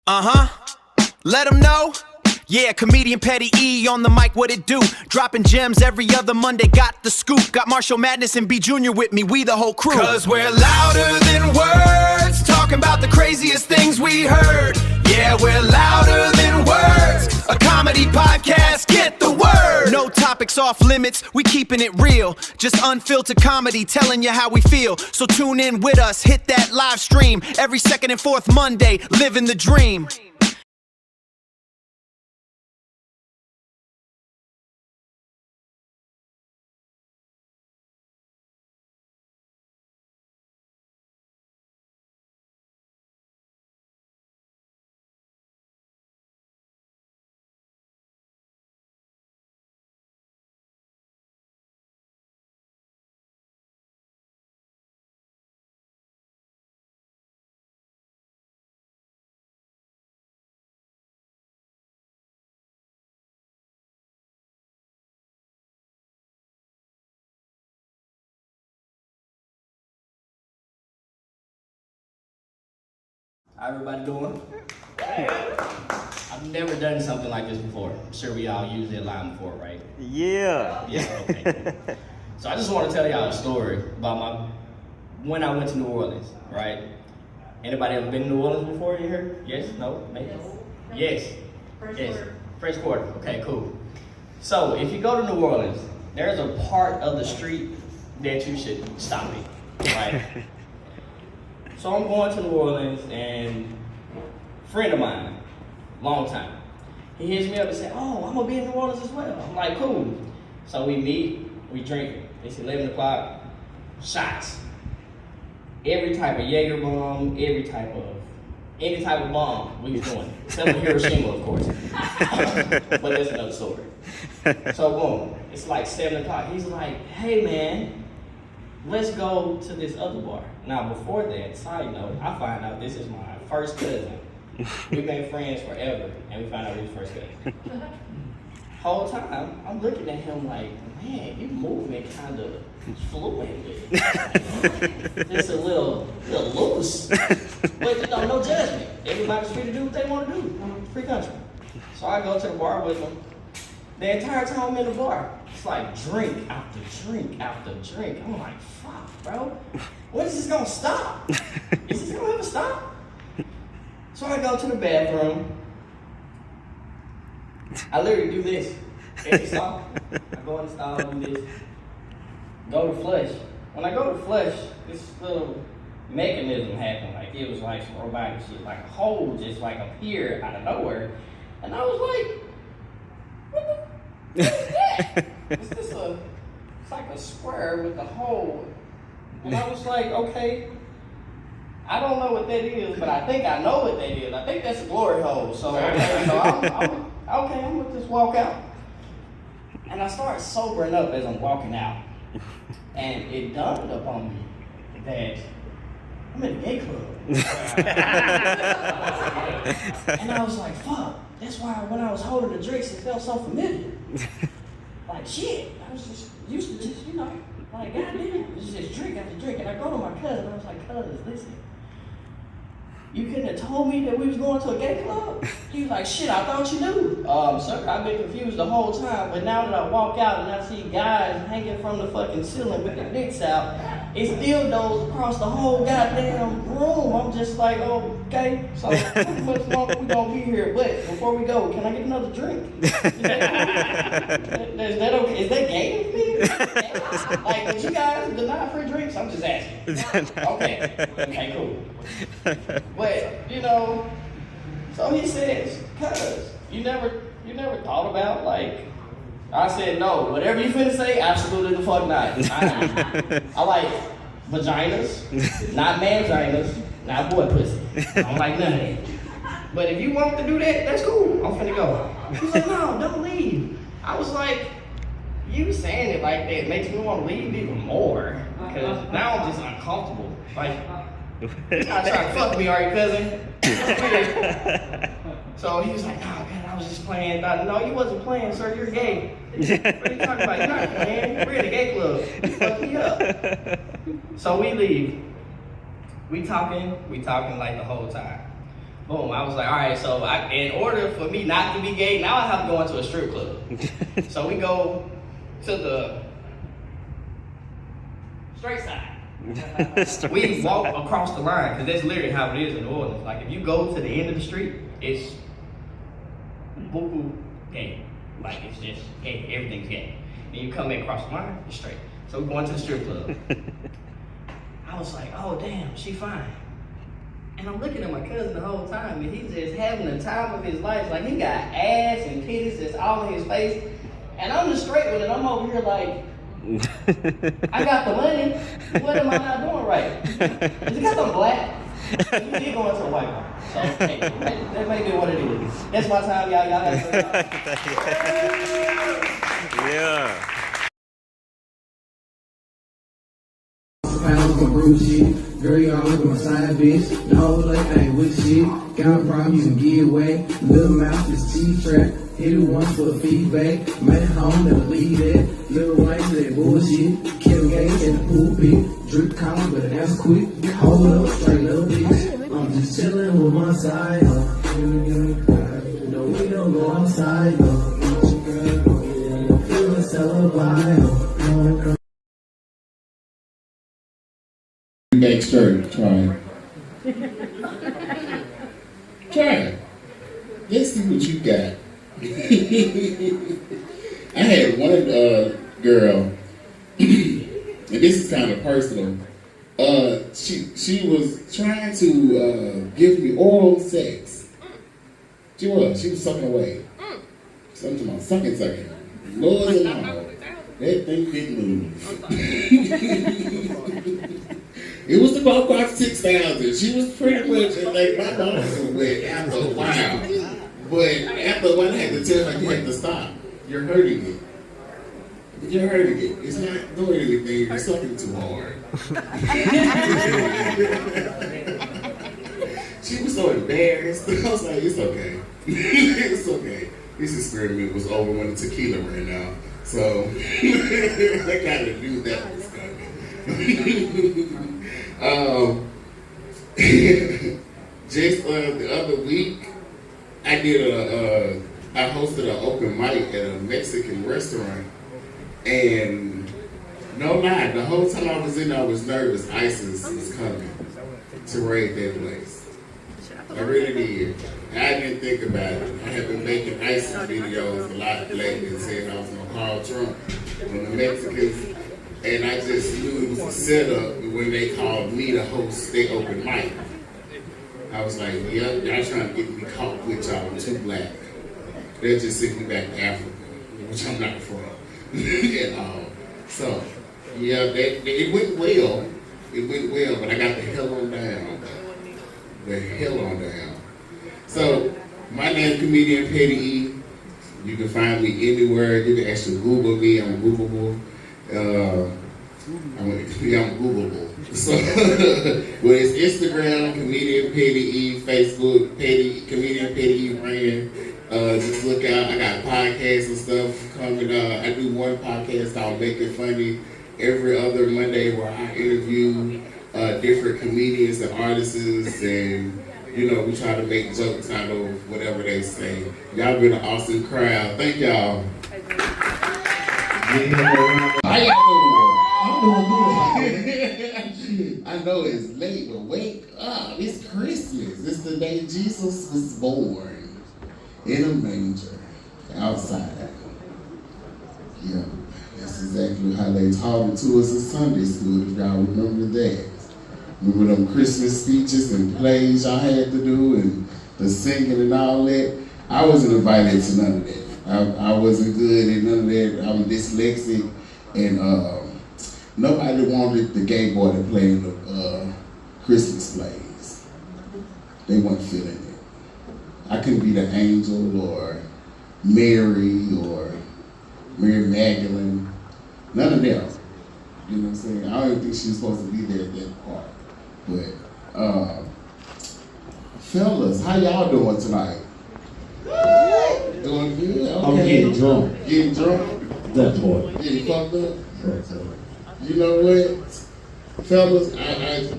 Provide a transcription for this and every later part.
Let them know. Yeah, comedian Petty E on the mic, what it do? Dropping gems every other Monday, got the scoop. Got Marcio Madness and B Jr. with me, we the whole crew. Cause we're louder than words, talking about the craziest things we heard. Yeah, we're louder than words, a comedy podcast, get the word. No topics off limits, we keeping it real. Just unfiltered comedy, telling you how we feel. So tune in with us, hit that live stream. Every second and fourth Monday, living the dream. How everybody doing? I've never done something like this before. I'm sure we all used that line before, right? Yeah. Yeah, okay. So I just want to tell y'all a story about when I went to New Orleans, right? Anybody ever been to New Orleans before? You heard? Yes? No? Maybe? Yes. French Quarter. Okay, cool. So if you go to New Orleans, there's a part of the street that you should stop at, right? So I'm going to New Orleans, and a friend of mine, long time, he hits me up and said, "Oh, I'm gonna be in New Orleans as well." I'm like, cool. So we meet, we drink. It's 11 o'clock, shots. Every type of Jaeger bomb, any type of bomb we was doing. Except for Hiroshima, of course. But that's another story. So boom, it's like 7 o'clock. He's like, "Hey man, let's go to this other bar." Now, before that, side note, I find out this is my first cousin. We've been friends forever, and we found out he's first cousin. Whole time, I'm looking at him like, man, you moving kind of fluid with it. Just a little loose. But you know, no judgment. Everybody's free to do what they want to do. Free country. So I go to the bar with him. The entire time I'm in the bar, it's like drink after drink after drink. I'm like, fuck, bro. When is this gonna stop? Is this gonna ever stop? So I go to the bathroom. I literally do this. Every stall. I go in the stall, do this. Go to flush. When I go to flush, this little mechanism happened. Like it was like some robotic shit. Like a hole just like appeared out of nowhere. And I was like, what is that? It's like a square with a hole. And I was like, okay, I don't know what that is, but I think I know what that is. I think that's a glory hole. So, I'm gonna just walk out. And I started sobering up as I'm walking out. And it dawned upon me that I'm in a gay club. And I was like, fuck, that's why when I was holding the drinks, it felt so familiar. Like, shit, I was just used to just, like, goddamn, it's just drink after drink. And I go to my cousin, and I was like, cuz, listen, you couldn't have told me that we was going to a gay club? He was like, shit, I thought you knew. Sir, I've been confused the whole time, but now that I walk out and I see guys hanging from the fucking ceiling with their dicks out, it's dildos across the whole goddamn room. I'm just like, okay, so how much longer we gonna be here? But before we go, can I get another drink? Is that okay? Is that gay with me? Like, did you guys deny free drinks? I'm just asking. Okay, cool. But, so he says, cuz, you never thought about, like, I said, no, whatever you finna say, absolutely the fuck not. I like vaginas, not man-ginas, not boy pussy. I don't like none of that. But if you want to do that, that's cool. I'm finna go. He's like, no, don't leave. I was like, you saying it like that makes me want to leave even more. Because now I'm just uncomfortable. Like, you're not trying to fuck me, are you, cousin? So he was like, nah, man, I was just playing. No, you wasn't playing, sir. You're gay. What are you talking about? You're not playing. We're in a gay club. You fucked me up. So we leave. We talking like the whole time. Boom. I was like, all right, so in order for me not to be gay, now I have to go into a strip club. So we go to the straight side. We walk across the line, because that's literally how it is in New Orleans. Like, if you go to the end of the street, it's boo-boo gay. Like, it's just gay. Everything's gay. And you come in across the line, it's straight. So we're going to the strip club. I was like, oh, damn, she fine. And I'm looking at my cousin the whole time, and he's just having the time of his life. Like, he got ass and titties that's all in his face. And I'm the straight one, and I'm over here like, I got the money. What am I not doing right? Because I'm black. You did go into a white one. So, hey, that may be what it is. That's my time, y'all. Y'all have to Yeah. Pounds of bruise shit. Girl, you all look at my side bitch. No, like I ain't with shit. Got a problem, you can get away. Little mouth is cheese trap. Hit it once for the feedback. Made it home, never leave that. Little white, that bullshit. Kill games in the pulpit. Drip column, but answer quick. Hold up, straight up, bitch. I'm just chillin' with my side. No, we don't go outside. Feelin' celebrate. Back straight, try it. Try it. Let's see what you got. I had one girl, and this is kind of personal. She was trying to give me oral sex. She was sucking away. Something about sucking. Lord and all. That thing didn't move. It was about 6,000. She was pretty much like my mom went after a while. But after a while, I had to tell her, you have to stop. You're hurting it. You're hurting it. It's not doing anything. You're sucking too hard. She was so embarrassed. I was like, it's okay. It's okay. This experiment was over when the tequila ran out. So I gotta do that was coming. Just the other week, I hosted an open mic at a Mexican restaurant, and no lie, the whole time I was in there, I was nervous. ISIS was coming to raid that place. I really did. I didn't think about it. I have been making ISIS videos a lot lately and saying I was going to call Trump on the Mexicans. And I just knew it was a setup when they called me to host their open mic. I was like, yep, y'all trying to get me caught with y'all. I'm too black. They'll just send me back to Africa, which I'm not from at all. So, yeah, it went well. It went well, but I got the hell on down. The hell on down. So, my name is comedian Petty E. You can find me anywhere. You can actually Google me. I'm Googleable. I'm Googleable. So, well, it's Instagram, comedian Petty E, Facebook, comedian Petty E brand. Just look out. I got podcasts and stuff coming. I do one podcast called Make It Funny every other Monday where I interview different comedians and artists, and you know, we try to make jokes out of whatever they say. Y'all been an awesome crowd. Thank y'all. How y'all doing? I'm doing good. I know it's late, but wake up. It's Christmas. It's the day Jesus was born in a manger outside. Yeah, that's exactly how they taught it to us in Sunday school, if y'all remember that. Remember them Christmas speeches and plays y'all had to do and the singing and all that? I wasn't invited to none of that. I wasn't good at none of that. I'm dyslexic, and nobody wanted the gay boy to play in the Christmas plays. They weren't feeling it. I couldn't be the angel or Mary or Mary Magdalene. None of them. You know what I'm saying? I don't even think she was supposed to be there at that part. But, fellas, how y'all doing tonight? Doing good? Okay. I'm getting drunk. Getting drunk? That part. Getting fucked up? You know what? Fellas,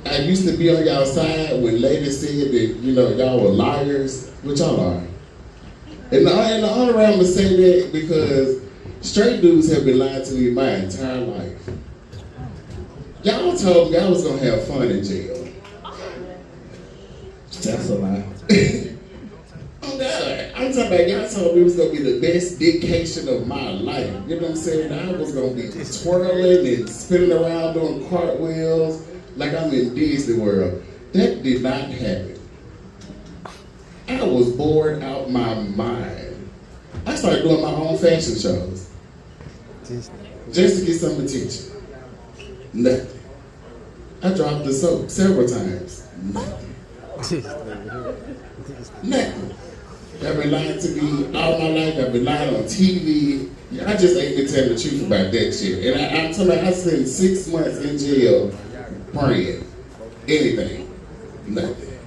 I used to be on y'all side when ladies said that, you know, y'all were liars, but y'all are. And the only reason I'm gonna say that because straight dudes have been lying to me my entire life. Y'all told me I was gonna have fun in jail. That's a lie. Oh God, I'm talking about y'all told me it was gonna be the best vacation of my life. You know what I'm saying? I was gonna be twirling and spinning around doing cartwheels like I'm in Disney World. That did not happen. I was bored out my mind. I started doing my own fashion shows. Just to get some attention. Nothing. I dropped the soap several times. Nothing. Nothing. I've been lying to me all my life. I've been lying on TV. I just ain't been telling the truth about that shit. And I'm telling you, I spent 6 months in jail praying. Anything. Nothing.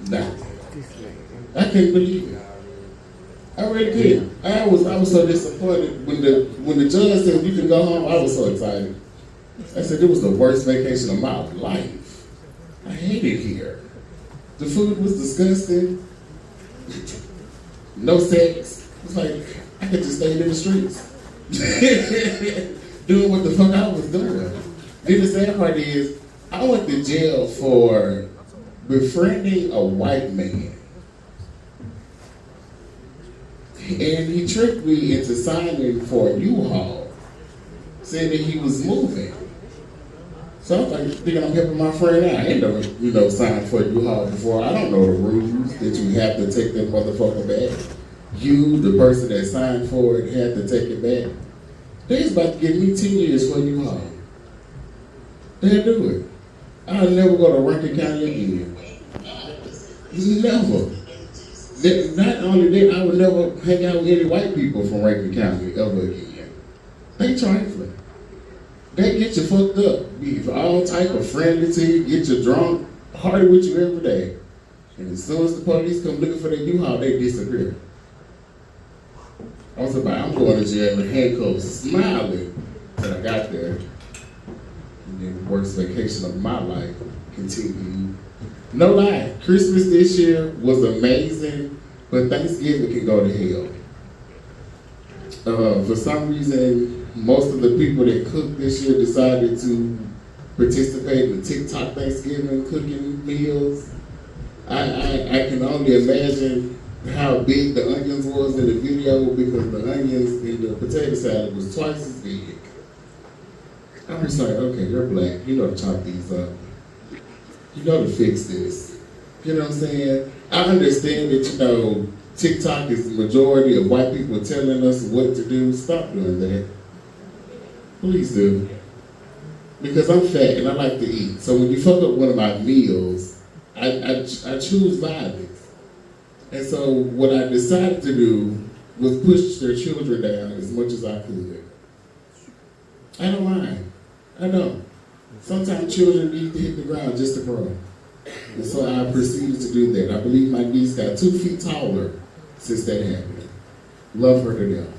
Nothing. I couldn't believe it. I really couldn't. I was so disappointed when the judge said you can go home. I was so excited. I said it was the worst vacation of my life. I hated here. The food was disgusting. No sex. It's like I could just stay in the streets, doing what the fuck I was doing. Then the sad part is, I went to jail for befriending a white man. And he tricked me into signing for a U-Haul, saying that he was moving. So I was like, thinking I'm helping my friend out. I ain't never, signed for a U-Haul before. I don't know the rules that you have to take that motherfucker back. You, the person that signed for it, had to take it back. They was about to give me 10 years for a U-Haul. They'll do it. I'll never go to Rankin County again. Never. Not only that, I would never hang out with any white people from Rankin County ever again. They trifling. They get you fucked up, be all type of friendly to you, get you drunk, party with you every day. And as soon as the police come looking for their U-Haul, they disappear. I was about, I'm going to jail in handcuffs, smiling till I got there. And then the worst vacation of my life continued. No lie, Christmas this year was amazing, but Thanksgiving can go to hell. For some reason, most of the people that cooked this year decided to participate in TikTok Thanksgiving cooking meals. I can only imagine how big the onions was in the video because the onions in the potato salad was twice as big. I'm just like, okay, you're black, you know to chop these up. You know to fix this. You know what I'm saying? I understand that, TikTok is the majority of white people telling us what to do. Stop doing that. Please do. Because I'm fat and I like to eat. So when you fuck up one of my meals, I choose violence. And so what I decided to do was push their children down as much as I could. I don't mind. I don't. Sometimes children need to hit the ground just to grow. And so I proceeded to do that. I believe my niece got 2 feet taller since that happened. Love her to death.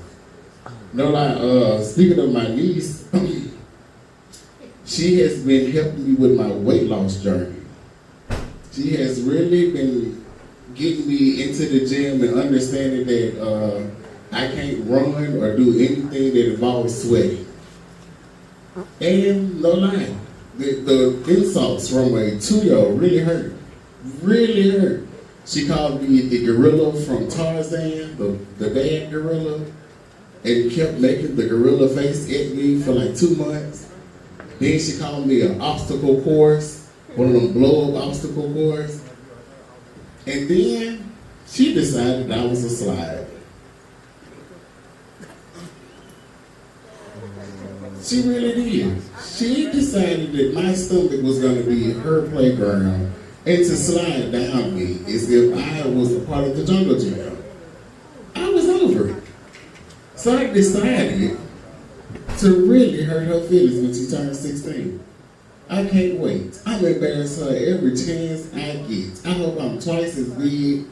No lie, speaking of my niece, she has been helping me with my weight loss journey. She has really been getting me into the gym and understanding that I can't run or do anything that involves sweating. And no lie, the insults from a 2-year-old really hurt. Really hurt. She called me the gorilla from Tarzan, the bad gorilla, and kept making the gorilla face at me for like 2 months. Then she called me an obstacle course, one of them blow-up obstacle course. And then she decided I was a slide. She really did. She decided that my stomach was going to be her playground and to slide down me as if I was a part of the jungle gym. I was over it. So I decided to really hurt her feelings when she turned 16. I can't wait. I'm embarrassed her every chance I get. I hope I'm twice as big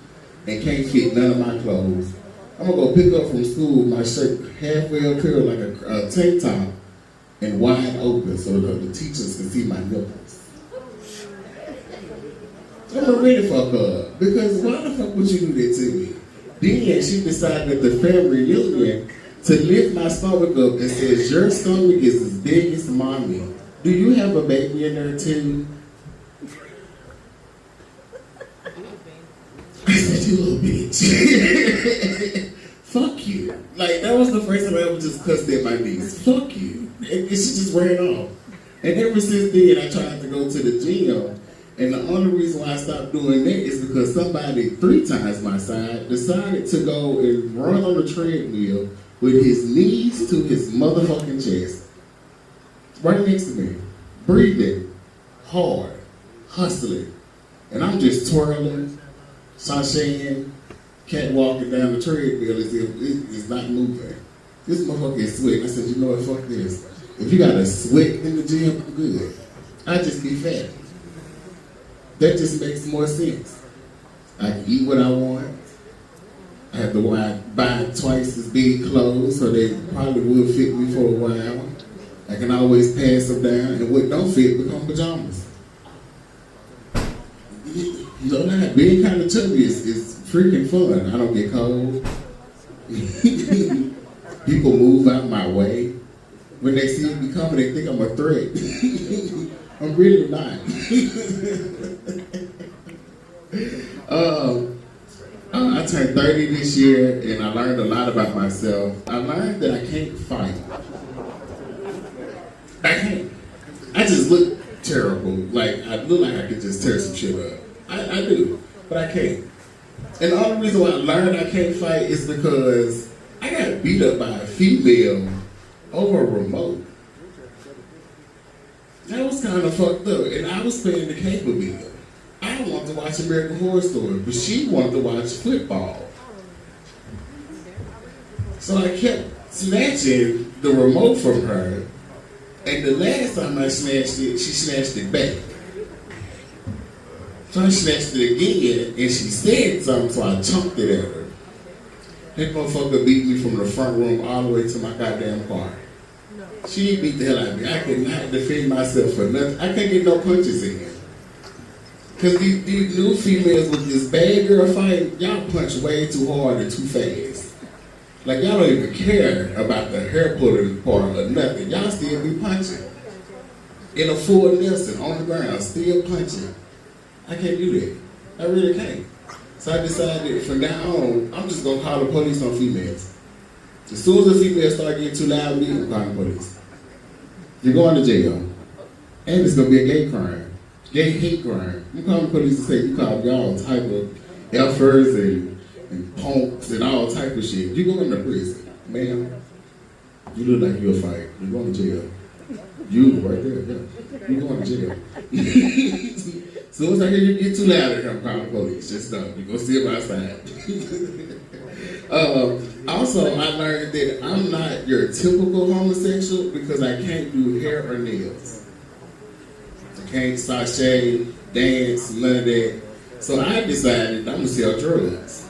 and can't fit none of my clothes. I'm going to go pick up from school my shirt halfway up here like a tank top and wide open so the teachers could see my nipples. I'm gonna really fuck up, because why the fuck would you do that to me? Then she decided at the family reunion to lift my stomach up and says, your stomach is as big as mommy. Do you have a baby in there too? I said, you little bitch. Fuck you. Like, that was the first time I ever just cussed at my niece. Fuck you. And she just ran off. And ever since then, I tried to go to the gym. And the only reason why I stopped doing that is because somebody 3 times my size decided to go and run on the treadmill with his knees to his motherfucking chest. Right next to me. Breathing. Hard. Hustling. And I'm just twirling, sashaying, catwalking down the treadmill as if it's not moving. This motherfucker is sweating. I said, you know what, fuck this. If you got a sweat in the gym, I'm good. I just be fat. That just makes more sense. I can eat what I want. I have to buy twice as big clothes so they probably will fit me for a while. I can always pass them down, and what don't fit become pajamas. You know, being kind of chubby is freaking fun. I don't get cold. People move out my way. When they see me coming, they think I'm a threat. I'm really not. I turned 30 this year, and I learned a lot about myself. I learned that I can't fight. I can't. I just look terrible. Like, I look like I could just tear some shit up. I do, but I can't. And the only reason why I learned I can't fight is because I got beat up by a female over a remote. That was kind of fucked up, and I was playing the cable bill. I don't want to watch American Horror Story, but she wanted to watch football. So I kept snatching the remote from her, and the last time I snatched it, she snatched it back. So I snatched it again, and she said something, so I chunked it at her. That motherfucker beat me from the front room all the way to my goddamn car. She beat the hell out of me. I could not defend myself for nothing. I can't get no punches in. Because these new females with this bad girl fight, y'all punch way too hard and too fast. Like, y'all don't even care about the hair pulling part or nothing. Y'all still be punching. In a full Nelson, on the ground, still punching. I can't do that. I really can't. So I decided from now on, I'm just going to call the police on females. As soon as the females start getting too loud with me, I'm calling the police. You're going to jail. And it's going to be a gay crime. Gay hate crime. I'm calling the police and say you called y'all type of effers and punks and all type of shit. You're going to prison. Ma'am, you look like you'll fight. You're going to jail. You right there, yeah. You're going to jail. As soon as I hear you get too loud, I'm calling the police. Just stop. You're going to see them outside. Also, I learned that I'm not your typical homosexual because I can't do hair or nails. I can't sashay, dance, none of that. So I decided I'm going to sell drugs.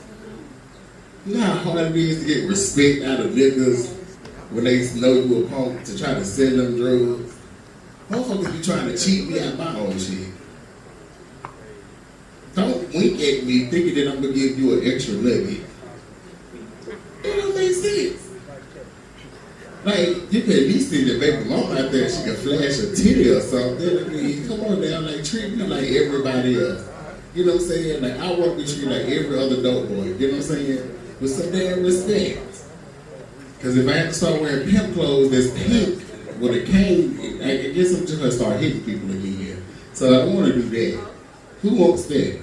You know how hard it is to get respect out of niggas when they know you a punk to try to sell them drugs? Motherfuckers be trying to cheat me out my own shit. Don't wink at me thinking that I'm going to give you an extra nugget. It don't make sense. Like, you can at least see the baby mama out there, she can flash a titty or something. I mean, come on now, like, treat me like everybody else. You know what I'm saying? Like, I work with you like every other dope boy. You know what I'm saying? With some damn respect. Because if I have to start wearing pimp clothes that's pink with a cane, I guess I'm just going to start hitting people again. So I don't want to do that. Who wants that?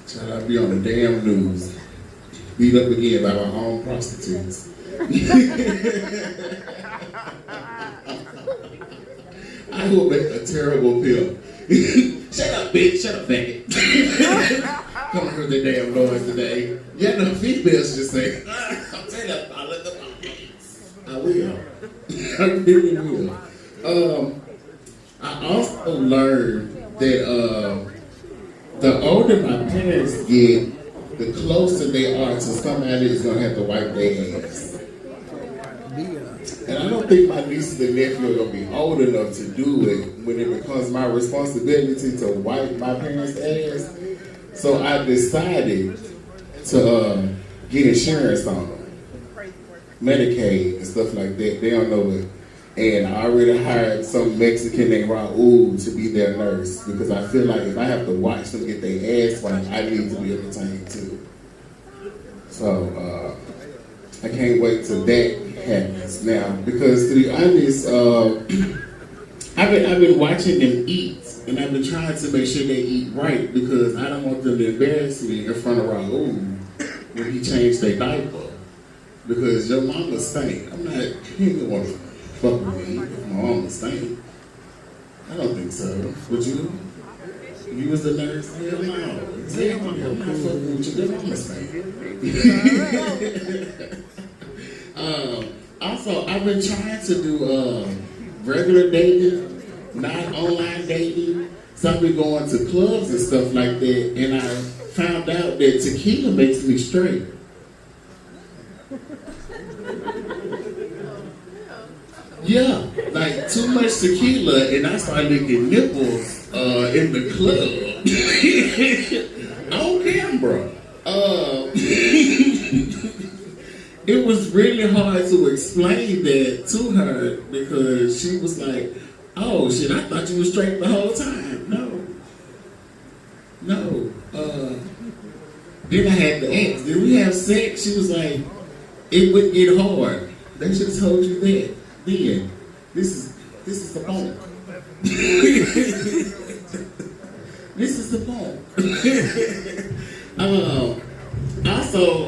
Shall I be on the damn news? Beat up again by my own prostitutes. I will make a terrible pimp. Shut up, bitch. Shut up, faggot. Come and hear the damn noise today. Yeah, the females just say, I'll tell you, I'll let them out. I will. I really will. I also learned that the older my parents get, the closer they are to somebody that's gonna have to wipe their ass. And I don't think my nieces and nephew are gonna be old enough to do it when it becomes my responsibility to wipe my parents' ass. So I decided to get insurance on them, Medicaid and stuff like that. They don't know it. And I already hired some Mexican named Raul to be their nurse because I feel like if I have to watch them get their ass wiped, I need to be entertained too. So I can't wait till that happens now because to be honest, I've been watching them eat and I've been trying to make sure they eat right because I don't want them to embarrass me in front of Raul when he changed their diaper because your mama stank. I'm not, he don't want to fuck with me if my mama stank. I don't think so. Would you? If you was the nurse, hell no. Hell no, I'm not fucking with you. Your mama stank. Also, I've been trying to do regular dating, not online dating. So I've been going to clubs and stuff like that, and I found out that tequila makes me straight. Yeah, like too much tequila, and I started licking nipples in the club on camera. It was really hard to explain that to her because she was like, "Oh shit, I thought you were straight the whole time." No. Then I had to ask, "Did we have sex?" She was like, "It would get hard." They should have told you that. Then this is the point. This is the point. Also,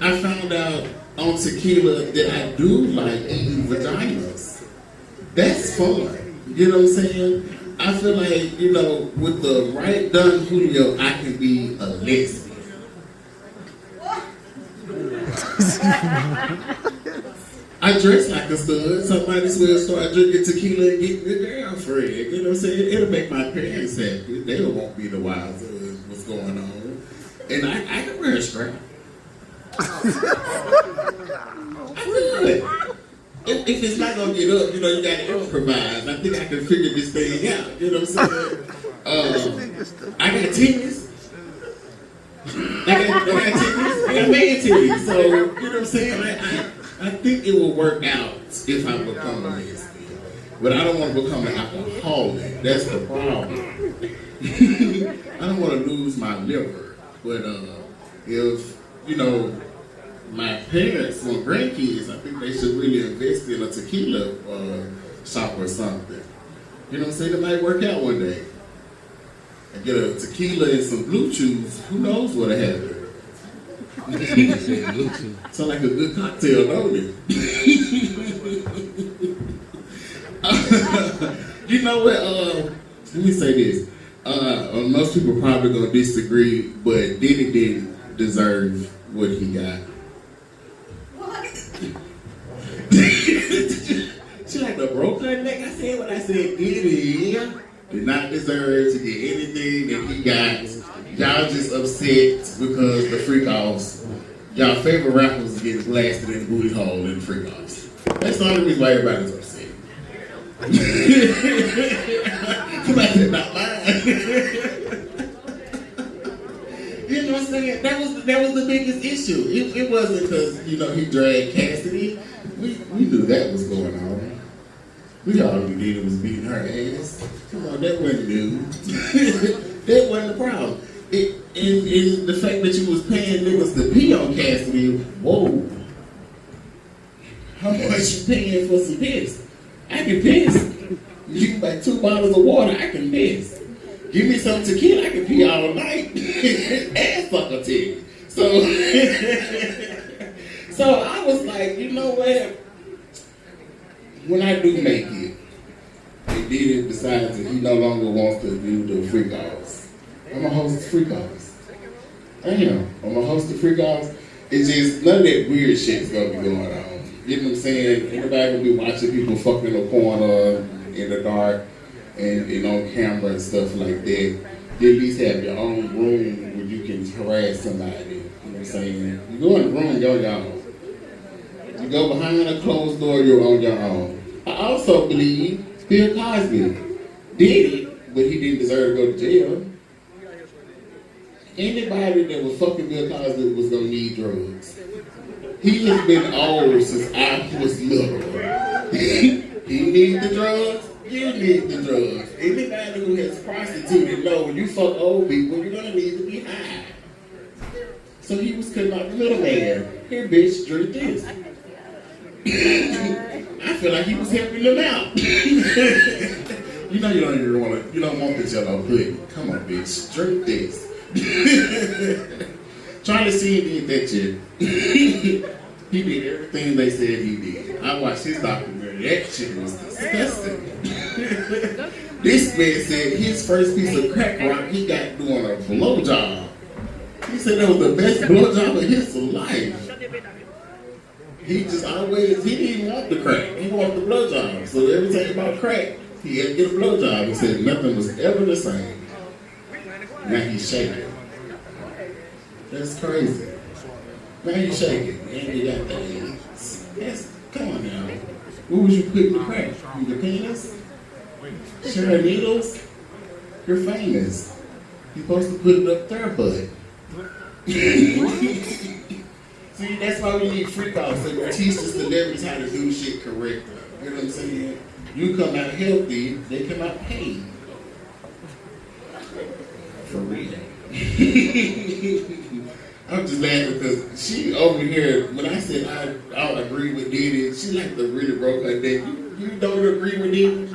I found out on tequila that I do like eating vaginas. That's fun. You know what I'm saying? I feel like, you know, with the right Don Julio, I can be a lesbian. I dress like a stud. Somebody will start drinking tequila and get a girlfriend. You know what I'm saying? It'll make my parents happy. They don't want me to wise what's going on. And I can wear a strap. I could. If it's not gonna get up, you know, you gotta improvise. I think I can figure this thing out. You know what I'm saying? I got titties. I got man titties. So, you know what I'm saying? I think it will work out if I become a lesbian. But I don't want to become an alcoholic. That's the problem. I don't want to lose my liver. But if, you know, my parents want grandkids, I think they should really invest in a tequila shop or something. You know what I'm saying? It might work out one day. And get a tequila and some blue chews, who knows what'll happen. Sound like a good cocktail, don't it? You know what? Let me say this. Most people probably gonna disagree, but Diddy didn't deserve what he got. What? She like the broke her neck. I said what I said. Diddy did not deserve to get anything that he got. Y'all just upset because the freak offs. Y'all favorite rappers is getting blasted in the booty hole in the freak offs. That's the only reason why everybody's upset. Somebody said not mine. You know what I'm saying? That was the biggest issue. It wasn't because, you know, he dragged Cassidy. We knew that was going on. We all knew Diddy was beating her ass. Come on, that wasn't new. That wasn't the problem. In the fact that you was paying niggas to pee on Cassidy, whoa. How much you paying for some piss? I can piss. You can buy 2 bottles of water, I can piss. Give me some tequila, I can pee all night. And fuck a titty. So I was like, you know what? When I do make it, and Diddy decides that he no longer wants to do the freak offs, I'm gonna host the freak offs. I am. I'm gonna host the freak offs. It's just none of that weird shit's gonna be going on. You know what I'm saying? Anybody gonna be watching people fucking in the corner in the dark and on camera and stuff like that. You at least have your own room where you can harass somebody. You know what I'm saying? You go in the room, yo. You go behind a closed door, you're on your own. I also believe Bill Cosby did it, but he didn't deserve to go to jail. Anybody that was fucking Bill Cosby was gonna need drugs. He has been old since I was little. He needs the drugs, you need the drugs. Anybody who has prostituted know when you fuck old people, you're gonna need to be high. So he was cutting out the middleman. Here, bitch, drink this. I feel like he was helping them out. You know you don't want this yellow pudding. Come on, bitch, drink this. Trying to see if he did that shit. He did everything they said he did. I watched his documentary. That shit was disgusting. This man said his first piece of crack rock he got doing a blowjob. He said that was the best blowjob of his life. He didn't want the crack. He wanted the blowjob. So every time about crack, he had to get a blowjob. He said nothing was ever the same. Now he's shaking. That's crazy. Now you shaking, and you got the AIDS. Come on now. What was you putting the crack? In your penis? Sharing needles? You're famous. You're supposed to put it up their butt. See, that's why we need freak offs. So we teach the celebrities how to do shit correctly. You know what I'm saying? You come out healthy, they come out paid. For real. I'm just laughing because she over here, when I said I don't agree with Diddy, she like to really broke her neck. You don't agree with Diddy?